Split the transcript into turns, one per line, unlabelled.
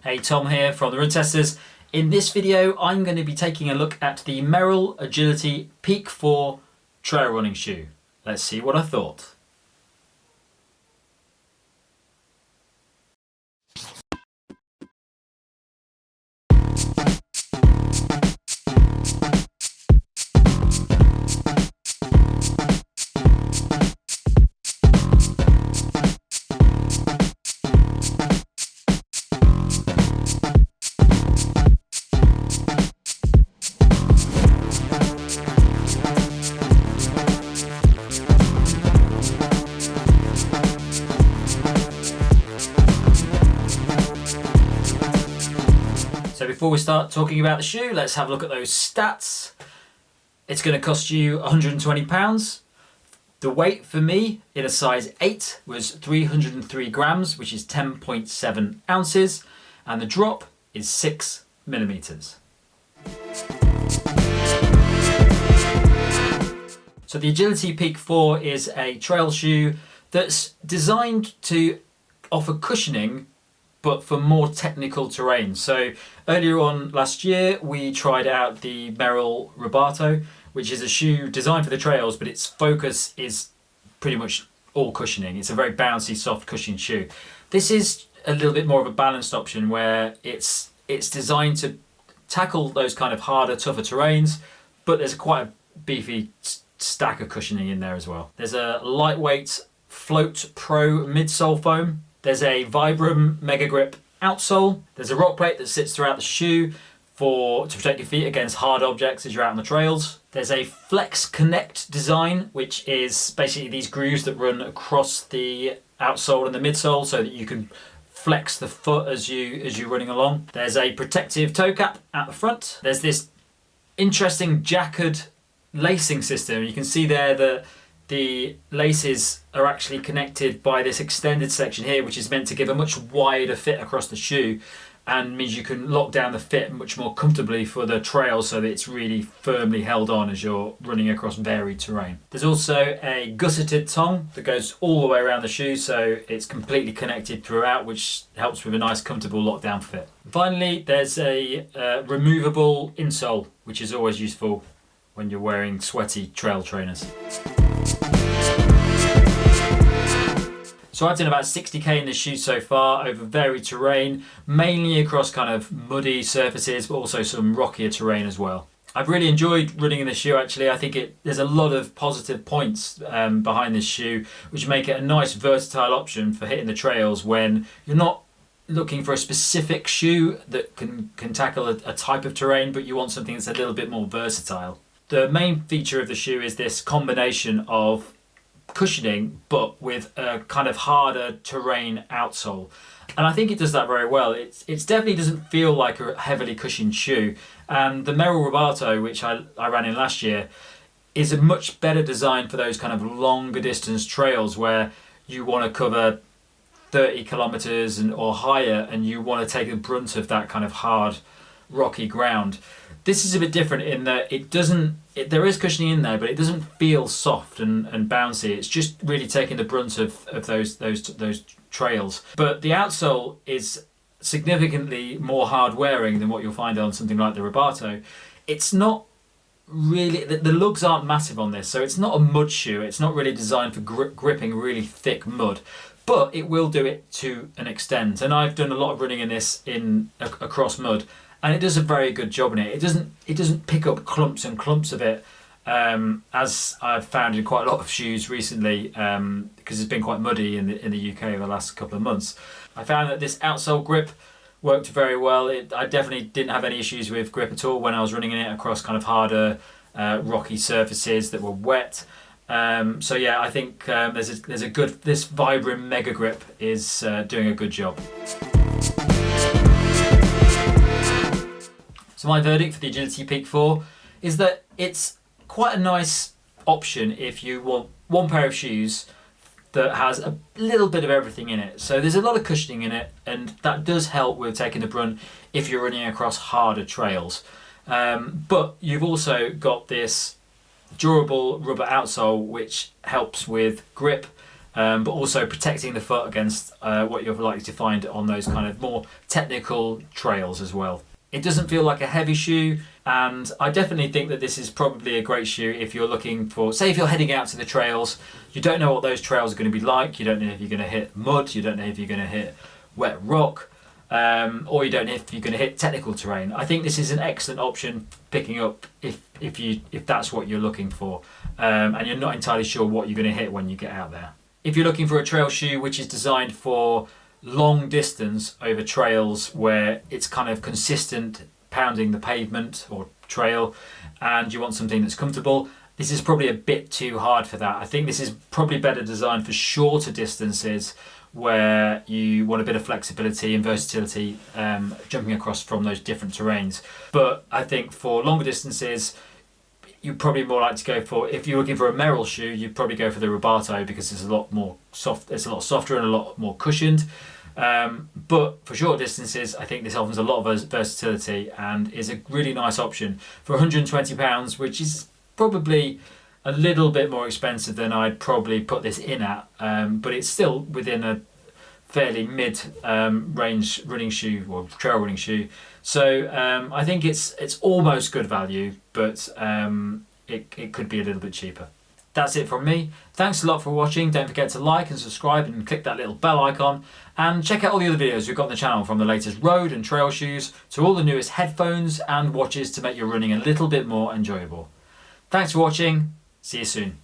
Hey, Tom here from the Run Testers. In this video, I'm going to be taking a look at the Merrell Agility Peak 4 trail running shoe. Let's see what I thought. So before we start talking about the shoe, let's have a look at those stats. It's going to cost you £120. The weight for me in a size 8 was 303 grams, which is 10.7 ounces, and the drop is 6 millimeters. So the Agility Peak 4 is a trail shoe that's designed to offer cushioning but for more technical terrain. So earlier on last year, we tried out the Merrell Rubato, which is a shoe designed for the trails, but its focus is pretty much all cushioning. It's a very bouncy, soft cushioned shoe. This is a little bit more of a balanced option where it's designed to tackle those kind of harder, tougher terrains, but there's quite a beefy stack of cushioning in there as well. There's a lightweight FloatPro midsole foam. There's a Vibram Megagrip outsole. There's a rock plate that sits throughout the shoe to protect your feet against hard objects as you're out on the trails. There's a Flex Connect design, which is basically these grooves that run across the outsole and the midsole so that you can flex the foot as you're running along. There's a protective toe cap at the front. There's this interesting jacquard lacing system. You can see there that the laces are actually connected by this extended section here, which is meant to give a much wider fit across the shoe and means you can lock down the fit much more comfortably for the trail so that it's really firmly held on as you're running across varied terrain. There's also a gusseted tongue that goes all the way around the shoe, so it's completely connected throughout, which helps with a nice comfortable lockdown fit. Finally, there's a removable insole, which is always useful when you're wearing sweaty trail trainers. So I've done about 60k in this shoe so far over varied terrain, mainly across kind of muddy surfaces, but also some rockier terrain as well. I've really enjoyed running in this shoe actually. I think there's a lot of positive points behind this shoe, which make it a nice versatile option for hitting the trails when you're not looking for a specific shoe that can tackle a type of terrain, but you want something that's a little bit more versatile. The main feature of the shoe is this combination of cushioning but with a kind of harder terrain outsole, and I think it does that very well. It definitely doesn't feel like a heavily cushioned shoe, and the Merrell Rubato, which I ran in last year, is a much better design for those kind of longer distance trails where you want to cover 30 kilometers or higher and you want to take the brunt of that kind of hard rocky ground. This is a bit different in that there is cushioning in there, but it doesn't feel soft and bouncy. It's just really taking the brunt of those trails. But the outsole is significantly more hard wearing than what you'll find on something like the Rubato. It's not really, the lugs aren't massive on this, so it's not a mud shoe. It's not really designed for gripping really thick mud, but it will do it to an extent. And I've done a lot of running in this across mud, and it does a very good job in it. It doesn't pick up clumps and clumps of it, as I've found in quite a lot of shoes recently, because it's been quite muddy in the UK over the last couple of months. I found that this outsole grip worked very well. I definitely didn't have any issues with grip at all when I was running in it across kind of harder, rocky surfaces that were wet. So yeah, I think this Vibram Megagrip is doing a good job. So my verdict for the Agility Peak 4 is that it's quite a nice option if you want one pair of shoes that has a little bit of everything in it. So there's a lot of cushioning in it, and that does help with taking the brunt if you're running across harder trails. But you've also got this durable rubber outsole which helps with grip but also protecting the foot against what you're likely to find on those kind of more technical trails as well. It doesn't feel like a heavy shoe, and I definitely think that this is probably a great shoe if you're looking for, say if you're heading out to the trails, you don't know what those trails are going to be like, you don't know if you're going to hit mud, you don't know if you're going to hit wet rock, or you don't know if you're going to hit technical terrain. I think this is an excellent option picking up if that's what you're looking for, and you're not entirely sure what you're going to hit when you get out there. If you're looking for a trail shoe which is designed for long distance over trails where it's kind of consistent pounding the pavement or trail, and you want something that's comfortable, this is probably a bit too hard for that. I think this is probably better designed for shorter distances where you want a bit of flexibility and versatility, jumping across from those different terrains. But I think for longer distances, you'd probably more like to go for, if you're looking for a Merrell shoe, you'd probably go for the Rubato because it's a lot more soft, it's a lot softer and a lot more cushioned. But for short distances, I think this offers a lot of versatility and is a really nice option for £120, which is probably a little bit more expensive than I'd probably put this in at, but it's still within a fairly mid-range running shoe or trail running shoe. So I think it's almost good value, but it could be a little bit cheaper. That's it from me. Thanks a lot for watching. Don't forget to like and subscribe and click that little bell icon. And check out all the other videos we've got on the channel, from the latest road and trail shoes to all the newest headphones and watches to make your running a little bit more enjoyable. Thanks for watching. See you soon.